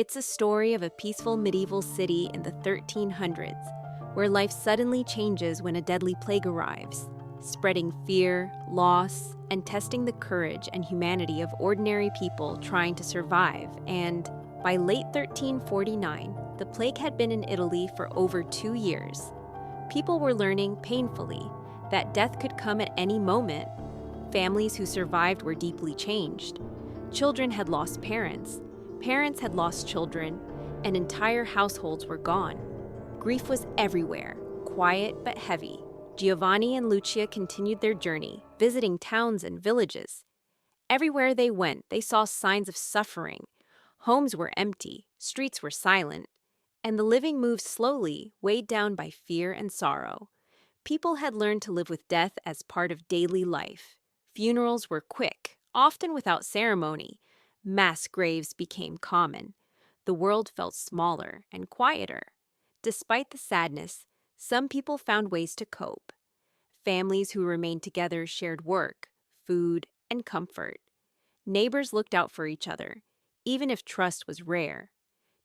It's a story of a peaceful medieval city in the 1300s, where life suddenly changes when a deadly plague arrives, spreading fear, loss, and testing the courage and humanity of ordinary people trying to survive. And by late 1349, the plague had been in Italy for over 2 years. People were learning painfully that death could come at any moment. Families who survived were deeply changed. Children had lost parents. Parents had lost children, and entire households were gone. Grief was everywhere, quiet but heavy. Giovanni and Lucia continued their journey, visiting towns and villages. Everywhere they went, they saw signs of suffering. Homes were empty, streets were silent, and the living moved slowly, weighed down by fear and sorrow. People had learned to live with death as part of daily life. Funerals were quick, often without ceremony. Mass graves became common. The world felt smaller and quieter. Despite the sadness, some people found ways to cope. Families who remained together shared work, food, and comfort. Neighbors looked out for each other, even if trust was rare.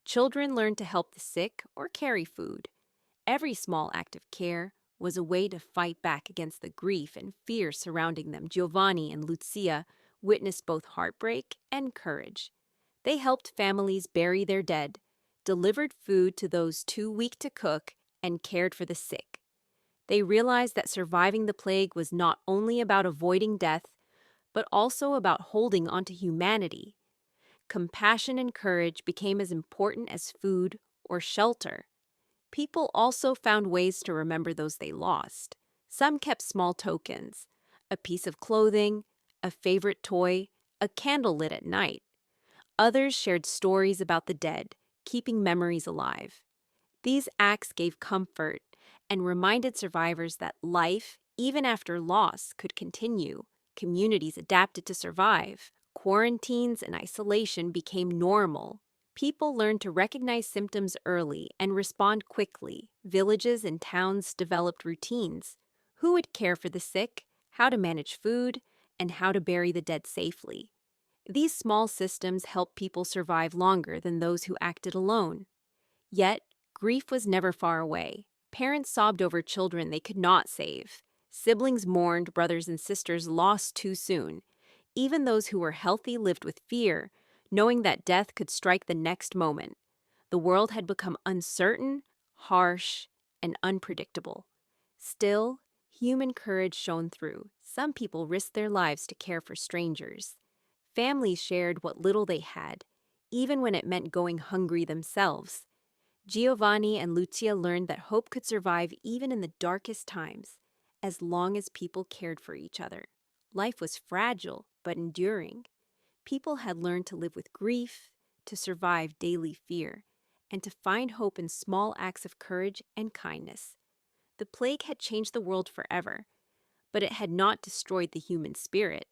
Children learned to help the sick or carry food. Every small act of care was a way to fight back against the grief and fear surrounding them. Giovanni and Lucia witnessed both heartbreak and courage. They helped families bury their dead, delivered food to those too weak to cook, and cared for the sick. They realized that surviving the plague was not only about avoiding death, but also about holding onto humanity. Compassion and courage became as important as food or shelter. People also found ways to remember those they lost. Some kept small tokens, a piece of clothing, a favorite toy, a candle lit at night. Others shared stories about the dead, keeping memories alive. These acts gave comfort and reminded survivors that life, even after loss, could continue. Communities adapted to survive. Quarantines and isolation became normal. People learned to recognize symptoms early and respond quickly. Villages and towns developed routines: who would care for the sick, how to manage food, and how to bury the dead safely. These small systems helped people survive longer than those who acted alone. Yet, grief was never far away. Parents sobbed over children they could not save. Siblings mourned brothers and sisters lost too soon. Even those who were healthy lived with fear, knowing that death could strike the next moment. The world had become uncertain, harsh, and unpredictable. Still, human courage shone through. Some people risked their lives to care for strangers. Families shared what little they had, even when it meant going hungry themselves. Giovanni and Lucia learned that hope could survive even in the darkest times, as long as people cared for each other. Life was fragile, but enduring. People had learned to live with grief, to survive daily fear, and to find hope in small acts of courage and kindness. The plague had changed the world forever, but it had not destroyed the human spirit.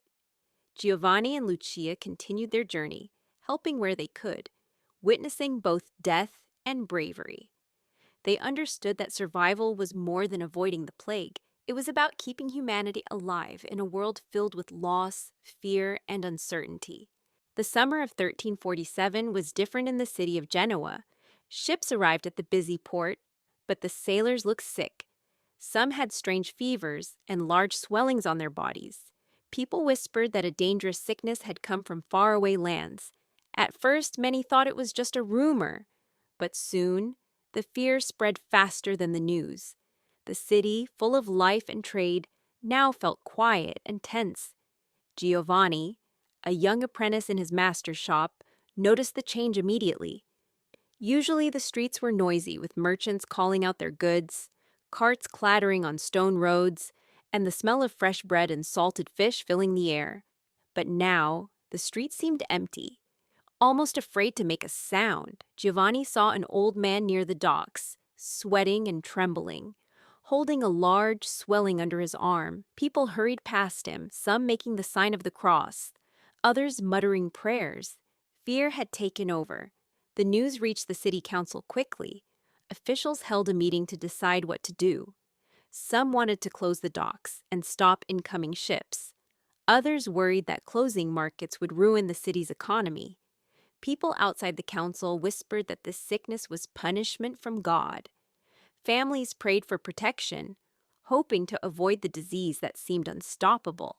Giovanni and Lucia continued their journey, helping where they could, witnessing both death and bravery. They understood that survival was more than avoiding the plague. It was about keeping humanity alive in a world filled with loss, fear, and uncertainty. The summer of 1347 was different in the city of Genoa. Ships arrived at the busy port, but the sailors looked sick. Some had strange fevers and large swellings on their bodies. People whispered that a dangerous sickness had come from faraway lands. At first, many thought it was just a rumor, but soon the fear spread faster than the news. The city, full of life and trade, now felt quiet and tense. Giovanni, a young apprentice in his master's shop, noticed the change immediately. Usually the streets were noisy, with merchants calling out their goods, carts clattering on stone roads, and the smell of fresh bread and salted fish filling the air. But now the street seemed empty. Almost afraid to make a sound, Giovanni saw an old man near the docks, sweating and trembling. Holding a large swelling under his arm, people hurried past him, some making the sign of the cross, others muttering prayers. Fear had taken over. The news reached the city council quickly. Officials held a meeting to decide what to do. Some wanted to close the docks and stop incoming ships. Others worried that closing markets would ruin the city's economy. People outside the council whispered that this sickness was punishment from God. Families prayed for protection, hoping to avoid the disease that seemed unstoppable.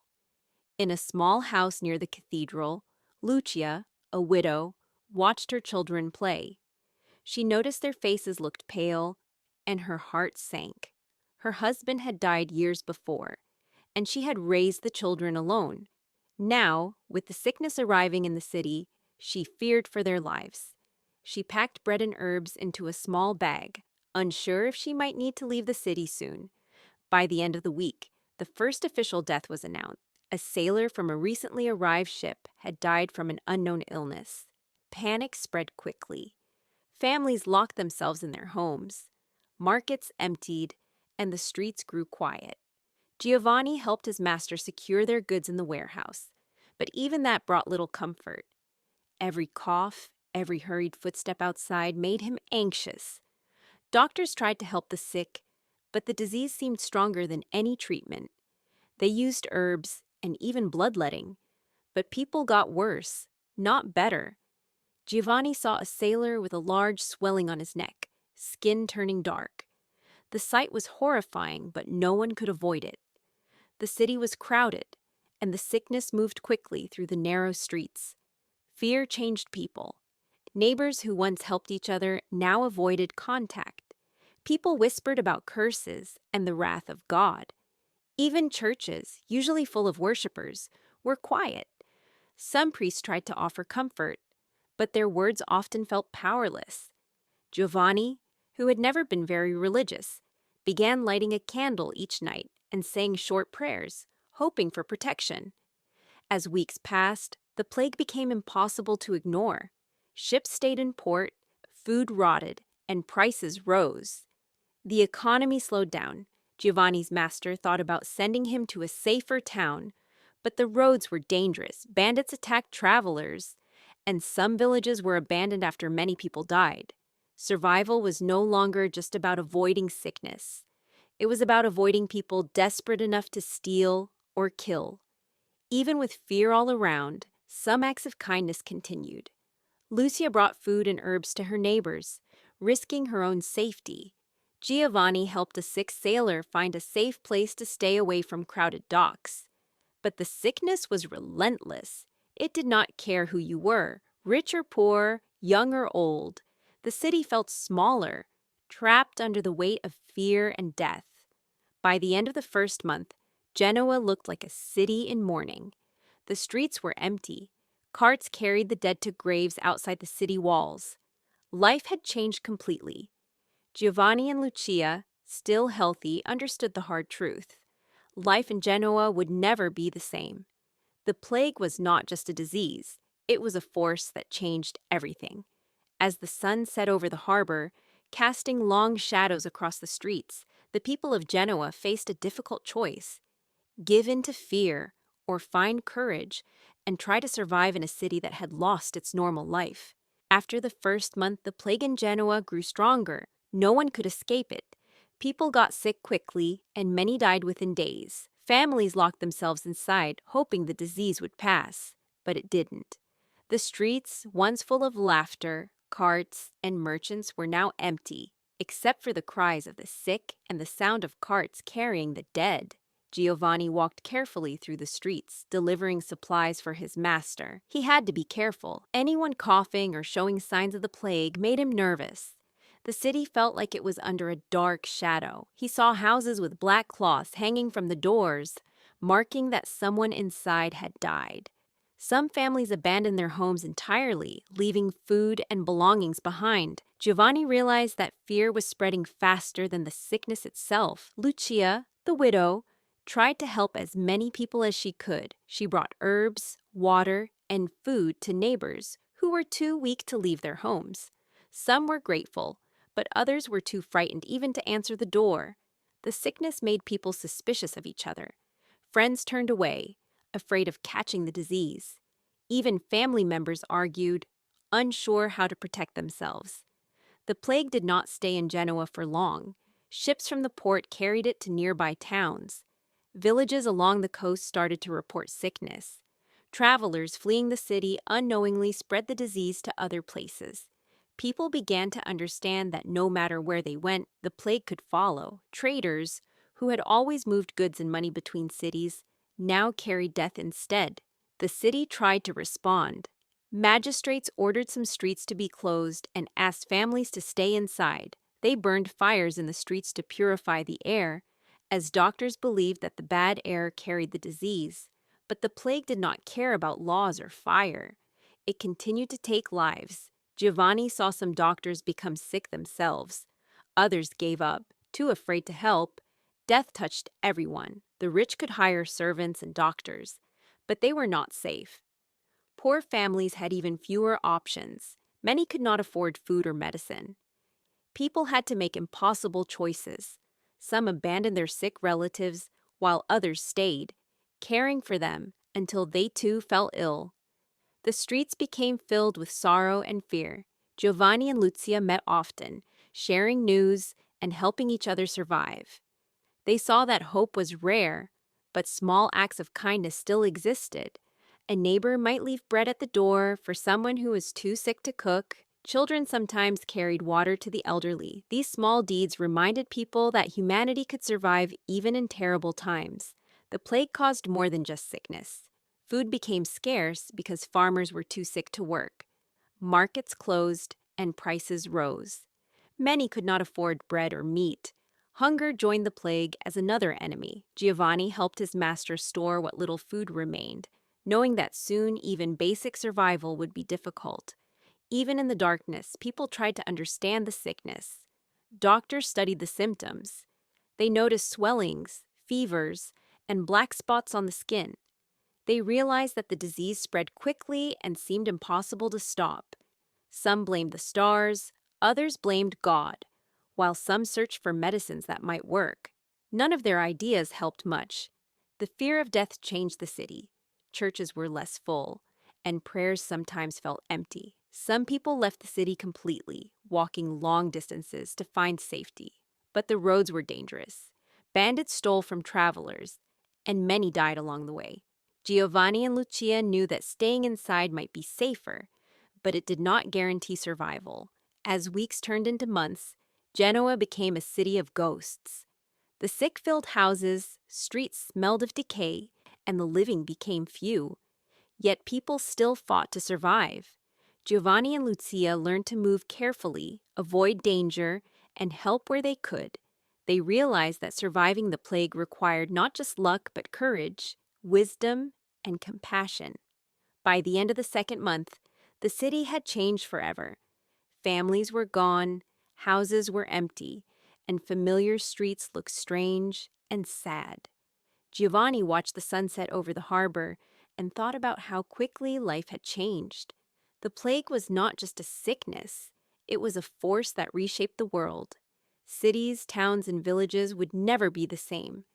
In a small house near the cathedral, Lucia, a widow, watched her children play. She noticed their faces looked pale, and her heart sank. Her husband had died years before, and she had raised the children alone. Now, with the sickness arriving in the city, she feared for their lives. She packed bread and herbs into a small bag, unsure if she might need to leave the city soon. By the end of the week, the first official death was announced. A sailor from a recently arrived ship had died from an unknown illness. Panic spread quickly. Families locked themselves in their homes. Markets emptied, and the streets grew quiet. Giovanni helped his master secure their goods in the warehouse, but even that brought little comfort. Every cough, every hurried footstep outside made him anxious. Doctors tried to help the sick, but the disease seemed stronger than any treatment. They used herbs and even bloodletting, but people got worse, not better. Giovanni saw a sailor with a large swelling on his neck, skin turning dark. The sight was horrifying, but no one could avoid it. The city was crowded, and the sickness moved quickly through the narrow streets. Fear changed people. Neighbors who once helped each other now avoided contact. People whispered about curses and the wrath of God. Even churches, usually full of worshipers, were quiet. Some priests tried to offer comfort, but their words often felt powerless. Giovanni, who had never been very religious, began lighting a candle each night and saying short prayers, hoping for protection. As weeks passed, the plague became impossible to ignore. Ships stayed in port, food rotted, and prices rose. The economy slowed down. Giovanni's master thought about sending him to a safer town, but the roads were dangerous, bandits attacked travelers, and some villages were abandoned after many people died. Survival was no longer just about avoiding sickness. It was about avoiding people desperate enough to steal or kill. Even with fear all around, some acts of kindness continued. Lucia brought food and herbs to her neighbors, risking her own safety. Giovanni helped a sick sailor find a safe place to stay away from crowded docks. But the sickness was relentless. It did not care who you were, rich or poor, young or old. The city felt smaller, trapped under the weight of fear and death. By the end of the first month, Genoa looked like a city in mourning. The streets were empty. Carts carried the dead to graves outside the city walls. Life had changed completely. Giovanni and Lucia, still healthy, understood the hard truth. Life in Genoa would never be the same. The plague was not just a disease. It was a force that changed everything. As the sun set over the harbor, casting long shadows across the streets, the people of Genoa faced a difficult choice: give in to fear or find courage and try to survive in a city that had lost its normal life. After the first month, the plague in Genoa grew stronger. No one could escape it. People got sick quickly, and many died within days. Families locked themselves inside, hoping the disease would pass, but it didn't. The streets, once full of laughter, carts, and merchants, were now empty, except for the cries of the sick and the sound of carts carrying the dead. Giovanni walked carefully through the streets, delivering supplies for his master. He had to be careful. Anyone coughing or showing signs of the plague made him nervous. The city felt like it was under a dark shadow. He saw houses with black cloths hanging from the doors, marking that someone inside had died. Some families abandoned their homes entirely, leaving food and belongings behind. Giovanni realized that fear was spreading faster than the sickness itself. Lucia, the widow, tried to help as many people as she could. She brought herbs, water, and food to neighbors who were too weak to leave their homes. Some were grateful, but others were too frightened even to answer the door. The sickness made people suspicious of each other. Friends turned away, afraid of catching the disease. Even family members argued, unsure how to protect themselves. The plague did not stay in Genoa for long. Ships from the port carried it to nearby towns. Villages along the coast started to report sickness. Travelers fleeing the city unknowingly spread the disease to other places. People began to understand that no matter where they went, the plague could follow. Traders, who had always moved goods and money between cities, now carried death instead. The city tried to respond. Magistrates ordered some streets to be closed and asked families to stay inside. They burned fires in the streets to purify the air, as doctors believed that the bad air carried the disease. But the plague did not care about laws or fire. It continued to take lives. Giovanni saw some doctors become sick themselves. Others gave up, too afraid to help. Death touched everyone. The rich could hire servants and doctors, but they were not safe. Poor families had even fewer options. Many could not afford food or medicine. People had to make impossible choices. Some abandoned their sick relatives, while others stayed, caring for them until they too fell ill. The streets became filled with sorrow and fear. Giovanni and Lucia met often, sharing news and helping each other survive. They saw that hope was rare, but small acts of kindness still existed. A neighbor might leave bread at the door for someone who was too sick to cook. Children sometimes carried water to the elderly. These small deeds reminded people that humanity could survive even in terrible times. The plague caused more than just sickness. Food became scarce because farmers were too sick to work. Markets closed and prices rose. Many could not afford bread or meat. Hunger joined the plague as another enemy. Giovanni helped his master store what little food remained, knowing that soon even basic survival would be difficult. Even in the darkness, people tried to understand the sickness. Doctors studied the symptoms. They noticed swellings, fevers, and black spots on the skin. They realized that the disease spread quickly and seemed impossible to stop. Some blamed the stars, others blamed God, while some searched for medicines that might work. None of their ideas helped much. The fear of death changed the city. Churches were less full, and prayers sometimes felt empty. Some people left the city completely, walking long distances to find safety. But the roads were dangerous. Bandits stole from travelers, and many died along the way. Giovanni and Lucia knew that staying inside might be safer, but it did not guarantee survival. As weeks turned into months, Genoa became a city of ghosts. The sick filled houses, streets smelled of decay, and the living became few. Yet people still fought to survive. Giovanni and Lucia learned to move carefully, avoid danger, and help where they could. They realized that surviving the plague required not just luck but courage, wisdom, and compassion. By the end of the second month, the city had changed forever. Families were gone, houses were empty, and familiar streets looked strange and sad. Giovanni watched the sunset over the harbor and thought about how quickly life had changed. The plague was not just a sickness, it was a force that reshaped the world. Cities, towns, and villages would never be the same.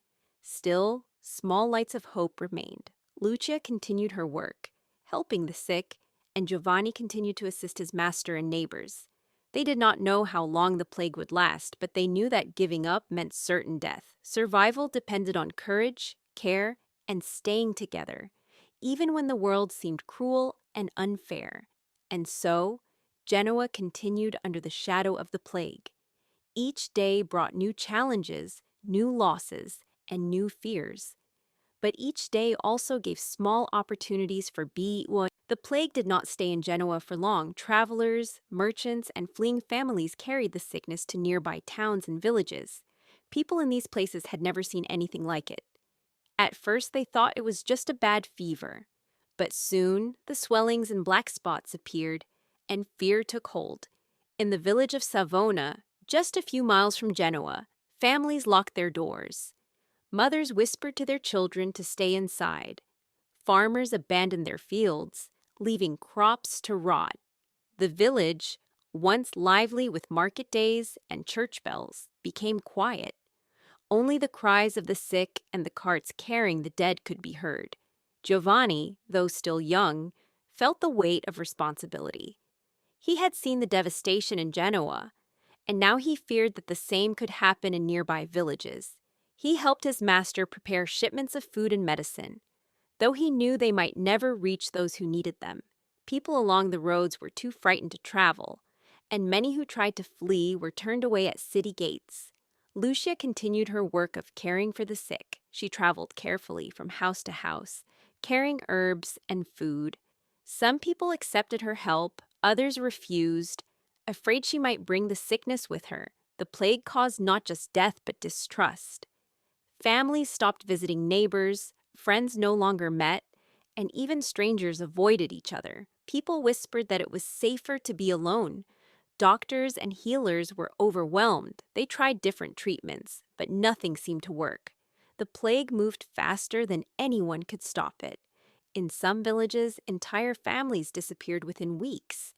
Still, small lights of hope remained. Lucia continued her work, helping the sick, and Giovanni continued to assist his master and neighbors. They did not know how long the plague would last, but they knew that giving up meant certain death. Survival depended on courage, care, and staying together, even when the world seemed cruel and unfair. And so, Genoa continued under the shadow of the plague. Each day brought new challenges, new losses, and new fears. But each day also gave small opportunities for The plague did not stay in Genoa for long. Travelers, merchants, and fleeing families carried the sickness to nearby towns and villages. People in these places had never seen anything like it. At first, they thought it was just a bad fever. But soon, the swellings and black spots appeared, and fear took hold. In the village of Savona, just a few miles from Genoa, families locked their doors. Mothers whispered to their children to stay inside. Farmers abandoned their fields, leaving crops to rot. The village, once lively with market days and church bells, became quiet. Only the cries of the sick and the carts carrying the dead could be heard. Giovanni, though still young, felt the weight of responsibility. He had seen the devastation in Genoa, and now he feared that the same could happen in nearby villages. He helped his master prepare shipments of food and medicine. though he knew they might never reach those who needed them. People along the roads were too frightened to travel, and many who tried to flee were turned away at city gates. Lucia continued her work of caring for the sick. She traveled carefully from house to house, carrying herbs and food. Some people accepted her help, others refused, afraid she might bring the sickness with her. The plague caused not just death but distrust. Families stopped visiting neighbors, friends no longer met, and even strangers avoided each other. People whispered that it was safer to be alone. Doctors and healers were overwhelmed. They tried different treatments, but nothing seemed to work. The plague moved faster than anyone could stop it. In some villages, entire families disappeared within weeks.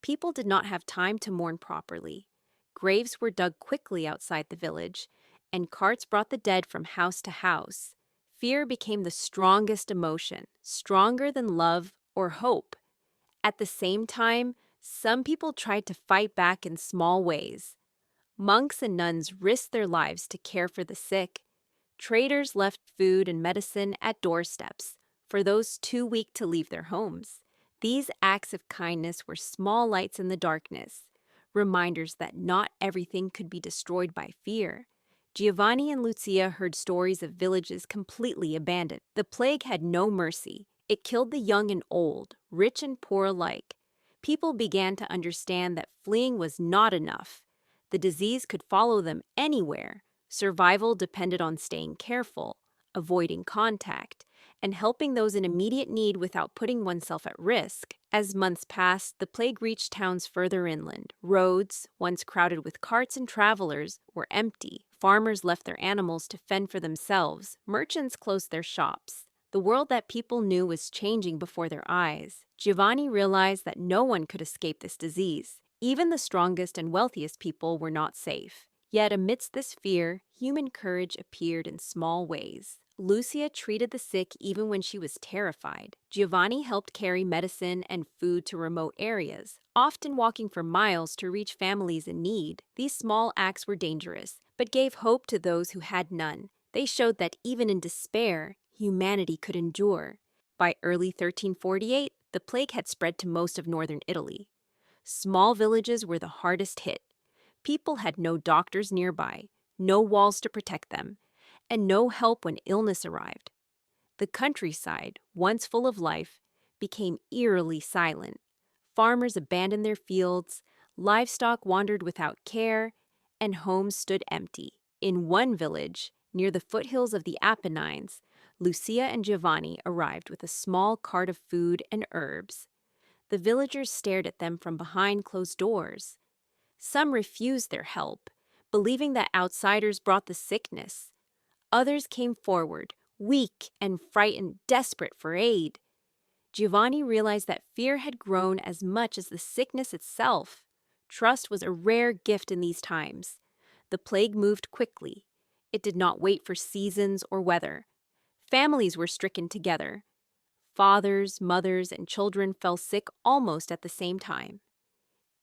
People did not have time to mourn properly. Graves were dug quickly outside the village, and carts brought the dead from house to house. Fear became the strongest emotion, stronger than love or hope. At the same time, some people tried to fight back in small ways. Monks and nuns risked their lives to care for the sick. Traders left food and medicine at doorsteps for those too weak to leave their homes. These acts of kindness were small lights in the darkness, reminders that not everything could be destroyed by fear. Giovanni and Lucia heard stories of villages completely abandoned. The plague had no mercy. It killed the young and old, rich and poor alike. People began to understand that fleeing was not enough. The disease could follow them anywhere. Survival depended on staying careful, avoiding contact, and helping those in immediate need without putting oneself at risk. As months passed, the plague reached towns further inland. Roads, once crowded with carts and travelers, were empty. Farmers left their animals to fend for themselves. Merchants closed their shops. The world that people knew was changing before their eyes. Giovanni realized that no one could escape this disease. Even the strongest and wealthiest people were not safe. Yet amidst this fear, human courage appeared in small ways. Lucia treated the sick even when she was terrified. Giovanni helped carry medicine and food to remote areas, often walking for miles to reach families in need. These small acts were dangerous, but gave hope to those who had none. They showed that even in despair, humanity could endure. By early 1348, the plague had spread to most of northern Italy. Small villages were the hardest hit. People had no doctors nearby, no walls to protect them, and no help when illness arrived. The countryside, once full of life, became eerily silent. Farmers abandoned their fields, livestock wandered without care, and homes stood empty. In one village, near the foothills of the Apennines, Lucia and Giovanni arrived with a small cart of food and herbs. The villagers stared at them from behind closed doors. Some refused their help, believing that outsiders brought the sickness. Others came forward, weak and frightened, desperate for aid. Giovanni realized that fear had grown as much as the sickness itself. Trust was a rare gift in these times. The plague moved quickly. It did not wait for seasons or weather. Families were stricken together. Fathers, mothers, and children fell sick almost at the same time.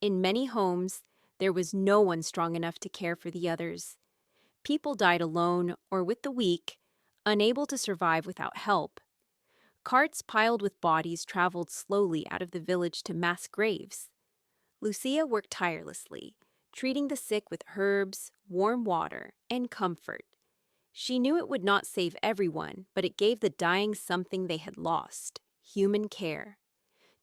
In many homes, there was no one strong enough to care for the others. People died alone or with the weak, unable to survive without help. Carts piled with bodies traveled slowly out of the village to mass graves. Lucia worked tirelessly, treating the sick with herbs, warm water, and comfort. She knew it would not save everyone, but it gave the dying something they had lost: human care.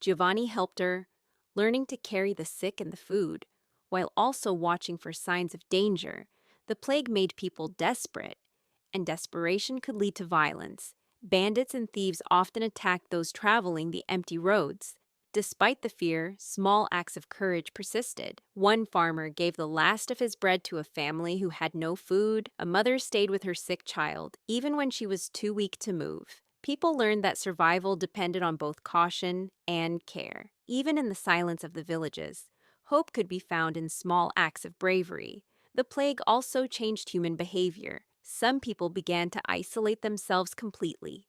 Giovanni helped her, learning to carry the sick and the food, while also watching for signs of danger. The plague made people desperate, and desperation could lead to violence. Bandits and thieves often attacked those traveling the empty roads. Despite the fear, small acts of courage persisted. One farmer gave the last of his bread to a family who had no food. A mother stayed with her sick child, even when she was too weak to move. People learned that survival depended on both caution and care. Even in the silence of the villages, hope could be found in small acts of bravery. The plague also changed human behavior. Some people began to isolate themselves completely.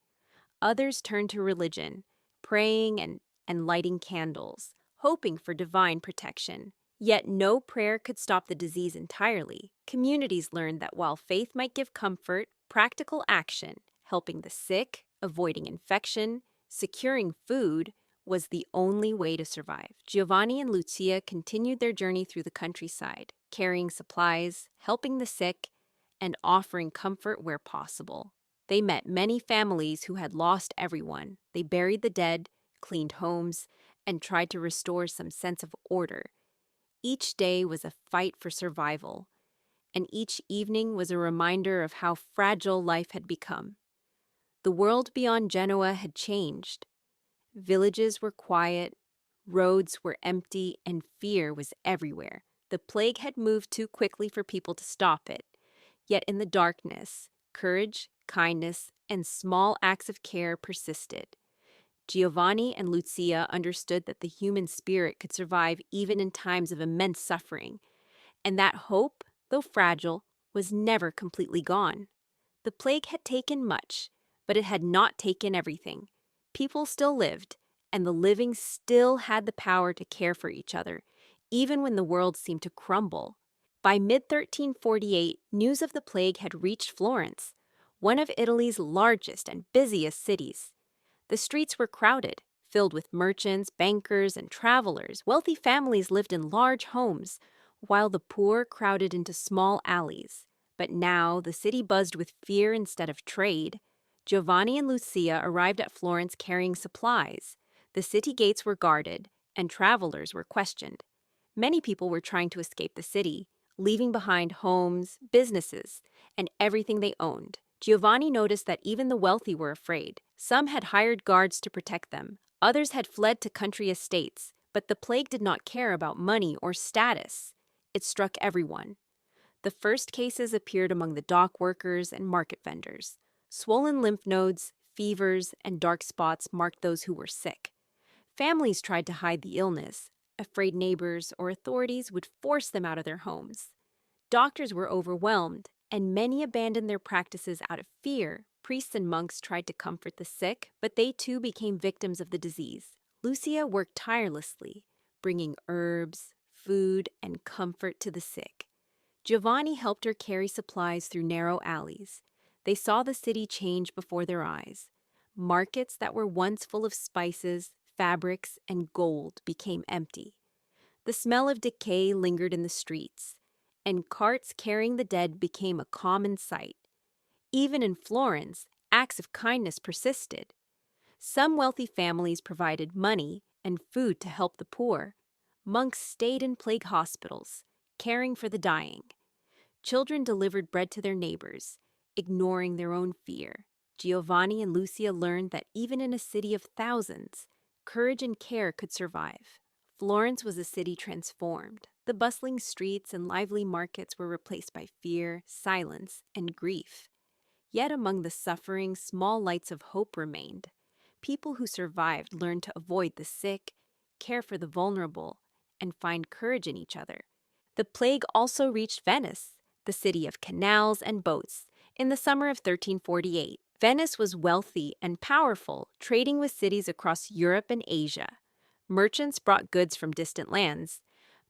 Others turned to religion, praying and lighting candles, hoping for divine protection. Yet no prayer could stop the disease entirely. Communities learned that while faith might give comfort, practical action, helping the sick, Avoiding infection, securing food, was the only way to survive. Giovanni and Lucia continued their journey through the countryside, carrying supplies, helping the sick, and offering comfort where possible. They met many families who had lost everyone. They buried the dead, cleaned homes, and tried to restore some sense of order. Each day was a fight for survival, and each evening was a reminder of how fragile life had become. The world beyond Genoa had changed. Villages were quiet, roads were empty, and fear was everywhere. The plague had moved too quickly for people to stop it. Yet in the darkness, courage, kindness, and small acts of care persisted. Giovanni and Lucia understood that the human spirit could survive even in times of immense suffering, and that hope, though fragile, was never completely gone. The plague had taken much, but it had not taken everything. People still lived, and the living still had the power to care for each other, even when the world seemed to crumble. By mid-1348, news of the plague had reached Florence, one of Italy's largest and busiest cities. The streets were crowded, filled with merchants, bankers, and travelers. Wealthy families lived in large homes, while the poor crowded into small alleys. But now the city buzzed with fear instead of trade. Giovanni and Lucia arrived at Florence carrying supplies. The city gates were guarded, and travelers were questioned. Many people were trying to escape the city, leaving behind homes, businesses, and everything they owned. Giovanni noticed that even the wealthy were afraid. Some had hired guards to protect them. Others had fled to country estates. But the plague did not care about money or status. It struck everyone. The first cases appeared among the dock workers and market vendors. Swollen lymph nodes, fevers, and dark spots marked those who were sick. Families tried to hide the illness, afraid neighbors or authorities would force them out of their homes. Doctors were overwhelmed, and many abandoned their practices out of fear. Priests and monks tried to comfort the sick, but they too became victims of the disease. Lucia worked tirelessly, bringing herbs, food, and comfort to the sick. Giovanni helped her carry supplies through narrow alleys. They saw the city change before their eyes. Markets that were once full of spices, fabrics, and gold became empty. The smell of decay lingered in the streets, and carts carrying the dead became a common sight. Even in Florence, acts of kindness persisted. Some wealthy families provided money and food to help the poor. Monks stayed in plague hospitals, caring for the dying. Children delivered bread to their neighbors, ignoring their own fear. Giovanni and Lucia learned that even in a city of thousands, courage and care could survive. Florence was a city transformed. The bustling streets and lively markets were replaced by fear, silence, and grief. Yet among the suffering, small lights of hope remained. People who survived learned to avoid the sick, care for the vulnerable, and find courage in each other. The plague also reached Venice, the city of canals and boats, in the summer of 1348. Venice was wealthy and powerful, trading with cities across Europe and Asia. Merchants brought goods from distant lands,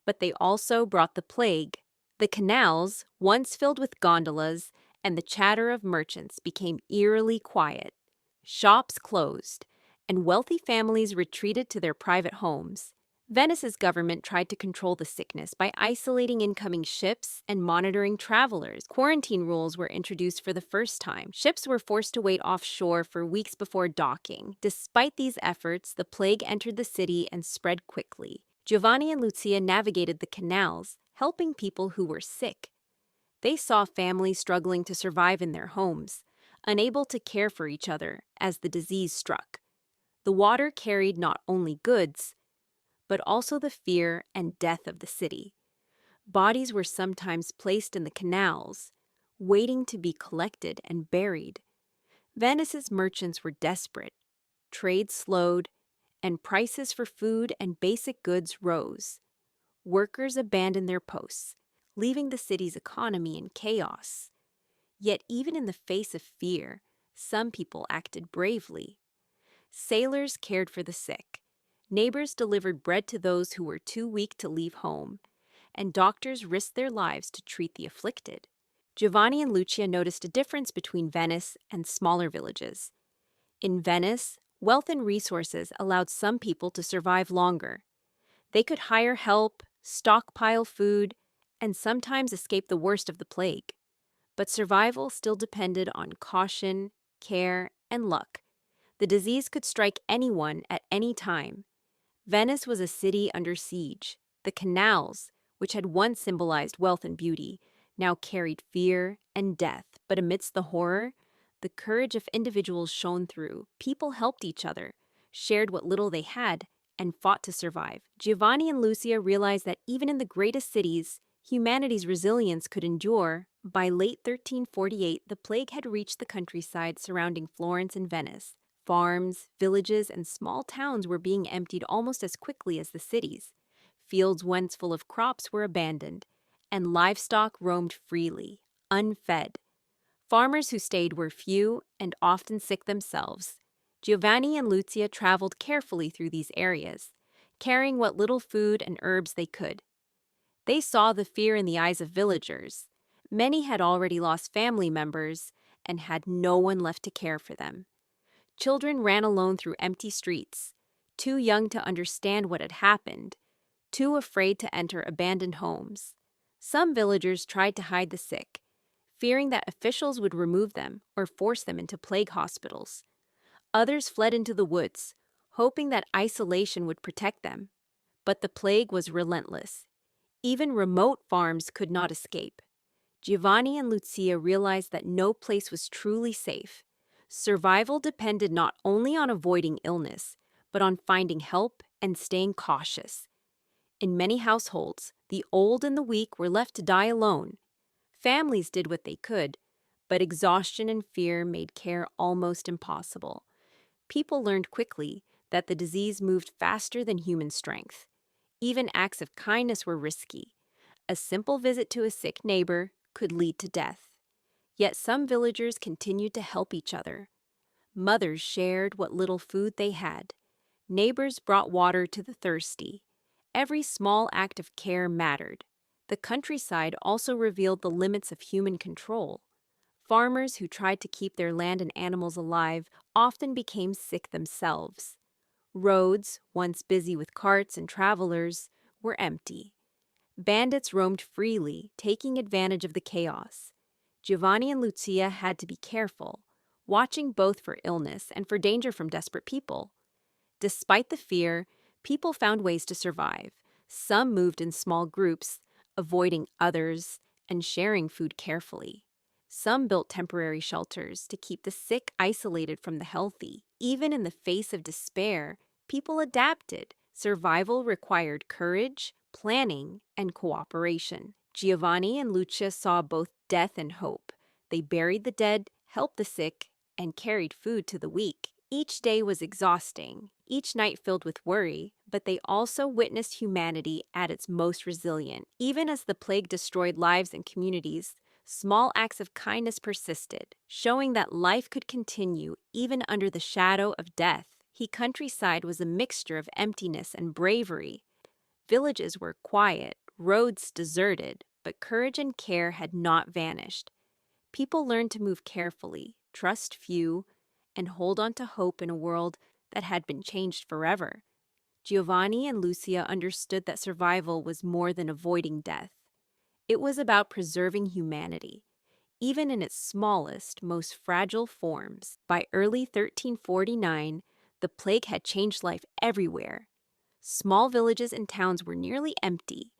but they also brought the plague. The canals, once filled with gondolas, and the chatter of merchants became eerily quiet. Shops closed, and wealthy families retreated to their private homes. Venice's government tried to control the sickness by isolating incoming ships and monitoring travelers. Quarantine rules were introduced for the first time. Ships were forced to wait offshore for weeks before docking. Despite these efforts, the plague entered the city and spread quickly. Giovanni and Lucia navigated the canals, helping people who were sick. They saw families struggling to survive in their homes, unable to care for each other as the disease struck. The water carried not only goods, but also the fear and death of the city. Bodies were sometimes placed in the canals, waiting to be collected and buried. Venice's merchants were desperate. Trade slowed, and prices for food and basic goods rose. Workers abandoned their posts, leaving the city's economy in chaos. Yet even in the face of fear, some people acted bravely. Sailors cared for the sick. Neighbors delivered bread to those who were too weak to leave home, and doctors risked their lives to treat the afflicted. Giovanni and Lucia noticed a difference between Venice and smaller villages. In Venice, wealth and resources allowed some people to survive longer. They could hire help, stockpile food, and sometimes escape the worst of the plague. But survival still depended on caution, care, and luck. The disease could strike anyone at any time. Venice was a city under siege. The canals, which had once symbolized wealth and beauty, now carried fear and death. But amidst the horror, the courage of individuals shone through. People helped each other, shared what little they had, and fought to survive. Giovanni and Lucia realized that even in the greatest cities, humanity's resilience could endure. By late 1348, the plague had reached the countryside surrounding Florence and Venice. Farms, villages, and small towns were being emptied almost as quickly as the cities. Fields once full of crops were abandoned, and livestock roamed freely, unfed. Farmers who stayed were few and often sick themselves. Giovanni and Lucia traveled carefully through these areas, carrying what little food and herbs they could. They saw the fear in the eyes of villagers. Many had already lost family members and had no one left to care for them. Children ran alone through empty streets, too young to understand what had happened, too afraid to enter abandoned homes. Some villagers tried to hide the sick, fearing that officials would remove them or force them into plague hospitals. Others fled into the woods, hoping that isolation would protect them. But the plague was relentless. Even remote farms could not escape. Giovanni and Lucia realized that no place was truly safe. Survival depended not only on avoiding illness, but on finding help and staying cautious. In many households, the old and the weak were left to die alone. Families did what they could, but exhaustion and fear made care almost impossible. People learned quickly that the disease moved faster than human strength. Even acts of kindness were risky. A simple visit to a sick neighbor could lead to death. Yet some villagers continued to help each other. Mothers shared what little food they had. Neighbors brought water to the thirsty. Every small act of care mattered. The countryside also revealed the limits of human control. Farmers who tried to keep their land and animals alive often became sick themselves. Roads, once busy with carts and travelers, were empty. Bandits roamed freely, taking advantage of the chaos. Giovanni and Lucia had to be careful, watching both for illness and for danger from desperate people. Despite the fear, people found ways to survive. Some moved in small groups, avoiding others and sharing food carefully. Some built temporary shelters to keep the sick isolated from the healthy. Even in the face of despair, people adapted. Survival required courage, planning, and cooperation. Giovanni and Lucia saw both death and hope. They buried the dead, helped the sick, and carried food to the weak. Each day was exhausting, each night filled with worry, but they also witnessed humanity at its most resilient. Even as the plague destroyed lives and communities, small acts of kindness persisted, showing that life could continue even under the shadow of death. The countryside was a mixture of emptiness and bravery. Villages were quiet, roads deserted, but courage and care had not vanished. People learned to move carefully, trust few, and hold on to hope in a world that had been changed forever. Giovanni and Lucia understood that survival was more than avoiding death. It was about preserving humanity, even in its smallest, most fragile forms. By early 1349, the plague had changed life everywhere. Small villages and towns were nearly empty.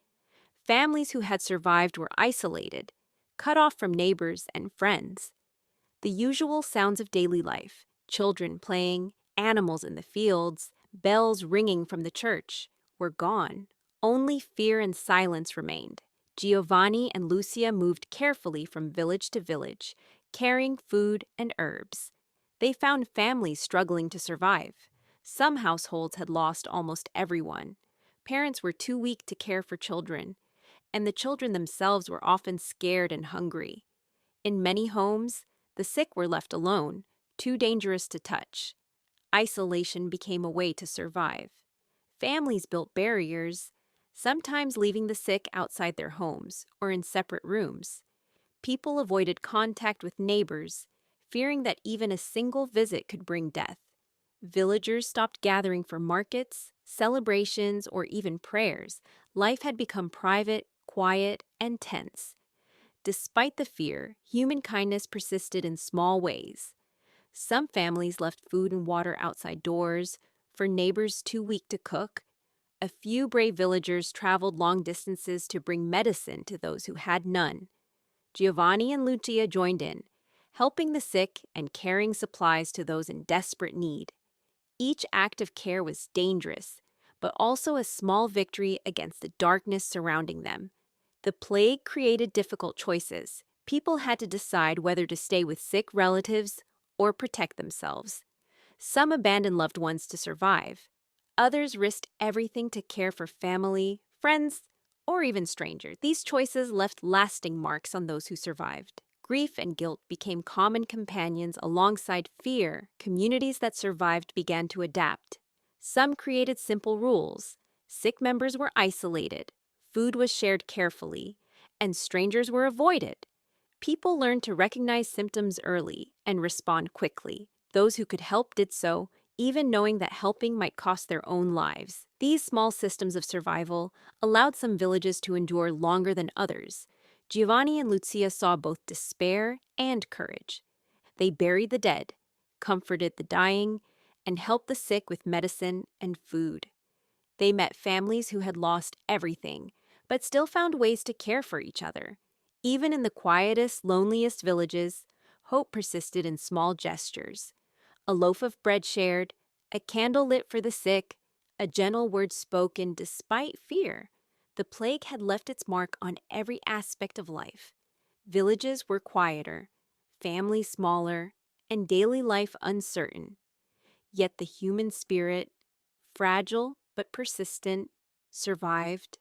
Families who had survived were isolated, cut off from neighbors and friends. The usual sounds of daily life, children playing, animals in the fields, bells ringing from the church, were gone. Only fear and silence remained. Giovanni and Lucia moved carefully from village to village, carrying food and herbs. They found families struggling to survive. Some households had lost almost everyone. Parents were too weak to care for children, and the children themselves were often scared and hungry. In many homes, the sick were left alone, too dangerous to touch. Isolation became a way to survive. Families built barriers, sometimes leaving the sick outside their homes or in separate rooms. People avoided contact with neighbors, fearing that even a single visit could bring death. Villagers stopped gathering for markets, celebrations, or even prayers. Life had become private, quiet, and tense. Despite the fear, human kindness persisted in small ways. Some families left food and water outside doors for neighbors too weak to cook. A few brave villagers traveled long distances to bring medicine to those who had none. Giovanni and Lucia joined in, helping the sick and carrying supplies to those in desperate need. Each act of care was dangerous, but also a small victory against the darkness surrounding them. The plague created difficult choices. People had to decide whether to stay with sick relatives or protect themselves. Some abandoned loved ones to survive. Others risked everything to care for family, friends, or even strangers. These choices left lasting marks on those who survived. Grief and guilt became common companions alongside fear. Communities that survived began to adapt. Some created simple rules. Sick members were isolated, food was shared carefully, and strangers were avoided. People learned to recognize symptoms early and respond quickly. Those who could help did so, even knowing that helping might cost their own lives. These small systems of survival allowed some villages to endure longer than others. Giovanni and Lucia saw both despair and courage. They buried the dead, comforted the dying, and helped the sick with medicine and food. They met families who had lost everything, but still found ways to care for each other. Even in the quietest, loneliest villages, hope persisted in small gestures. A loaf of bread shared, a candle lit for the sick, a gentle word spoken despite fear. The plague had left its mark on every aspect of life. Villages were quieter, families smaller, and daily life uncertain. Yet the human spirit, fragile but persistent, survived.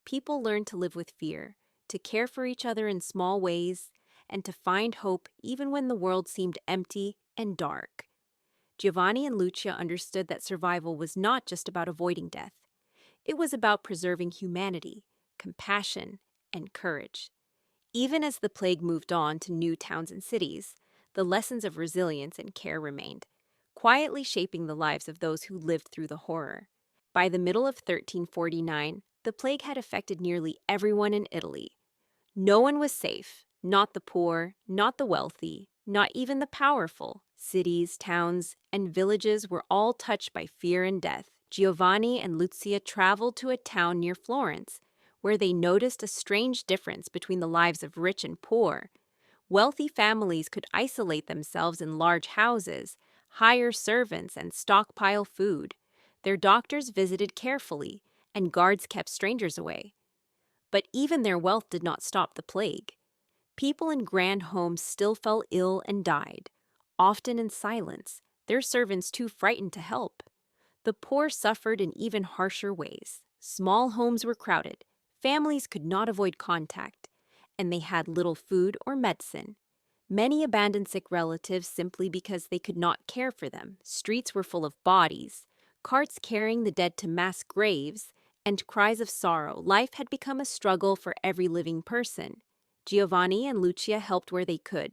People learned to live with fear, to care for each other in small ways, and to find hope even when the world seemed empty and dark. Giovanni and Lucia understood that survival was not just about avoiding death. It was about preserving humanity, compassion, and courage. Even as the plague moved on to new towns and cities, the lessons of resilience and care remained, quietly shaping the lives of those who lived through the horror. By the middle of 1349, the plague had affected nearly everyone in Italy. No one was safe, not the poor, not the wealthy, not even the powerful. Cities, towns, and villages were all touched by fear and death. Giovanni and Lucia traveled to a town near Florence, where they noticed a strange difference between the lives of rich and poor. Wealthy families could isolate themselves in large houses, hire servants, and stockpile food. Their doctors visited carefully, and guards kept strangers away. But even their wealth did not stop the plague. People in grand homes still fell ill and died, often in silence, their servants too frightened to help. The poor suffered in even harsher ways. Small homes were crowded, families could not avoid contact, and they had little food or medicine. Many abandoned sick relatives simply because they could not care for them. Streets were full of bodies, carts carrying the dead to mass graves, and cries of sorrow. Life had become a struggle for every living person. Giovanni and Lucia helped where they could.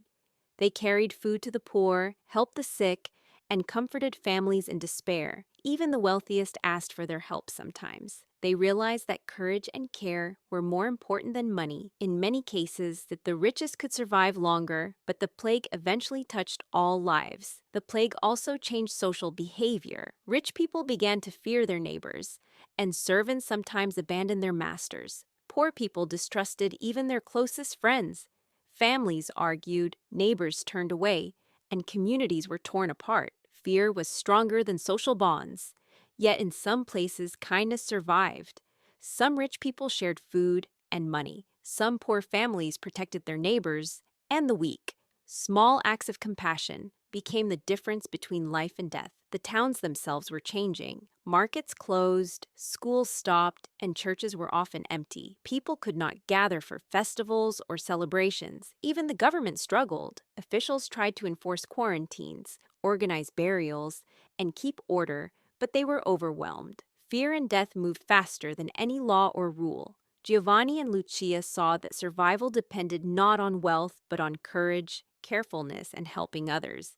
They carried food to the poor, helped the sick, and comforted families in despair. Even the wealthiest asked for their help sometimes. They realized that courage and care were more important than money. In many cases, that the richest could survive longer, but the plague eventually touched all lives. The plague also changed social behavior. Rich people began to fear their neighbors, and servants sometimes abandoned their masters. Poor people distrusted even their closest friends. Families argued, neighbors turned away, and communities were torn apart. Fear was stronger than social bonds. Yet in some places, kindness survived. Some rich people shared food and money. Some poor families protected their neighbors and the weak. Small acts of compassion became the difference between life and death. The towns themselves were changing. Markets closed, schools stopped, and churches were often empty. People could not gather for festivals or celebrations. Even the government struggled. Officials tried to enforce quarantines, organize burials, and keep order, but they were overwhelmed. Fear and death moved faster than any law or rule. Giovanni and Lucia saw that survival depended not on wealth, but on courage carefulness, and helping others.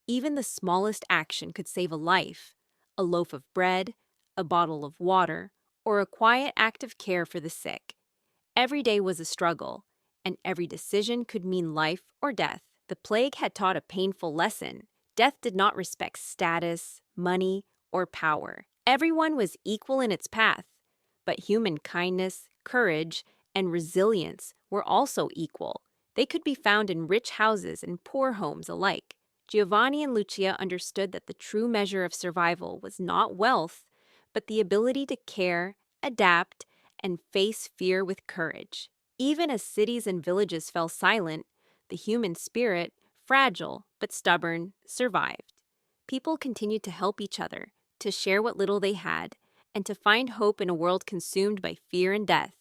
Even the smallest action could save a life: a loaf of bread, a bottle of water, or a quiet act of care for the sick. Every day was a struggle, and every decision could mean life or death. The plague had taught a painful lesson. Death did not respect status, money, or power. Everyone was equal in its path, but human kindness, courage, and resilience were also equal. They could be found in rich houses and poor homes alike. Giovanni and Lucia understood that the true measure of survival was not wealth, but the ability to care, adapt, and face fear with courage. Even as cities and villages fell silent, the human spirit, fragile but stubborn, survived. People continued to help each other, to share what little they had, and to find hope in a world consumed by fear and death.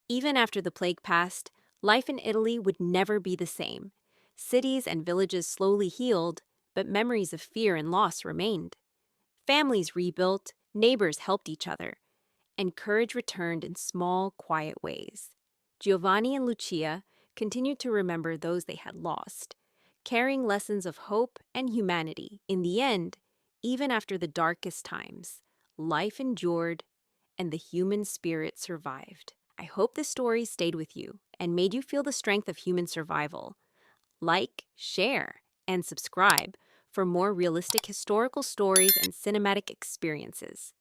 Even after the plague passed, life in Italy would never be the same. Cities and villages slowly healed, but memories of fear and loss remained. Families rebuilt, neighbors helped each other, and courage returned in small, quiet ways. Giovanni and Lucia continued to remember those they had lost, carrying lessons of hope and humanity. In the end, even after the darkest times, life endured and the human spirit survived. I hope this story stayed with you and made you feel the strength of human survival. Like, share, and subscribe for more realistic historical stories and cinematic experiences.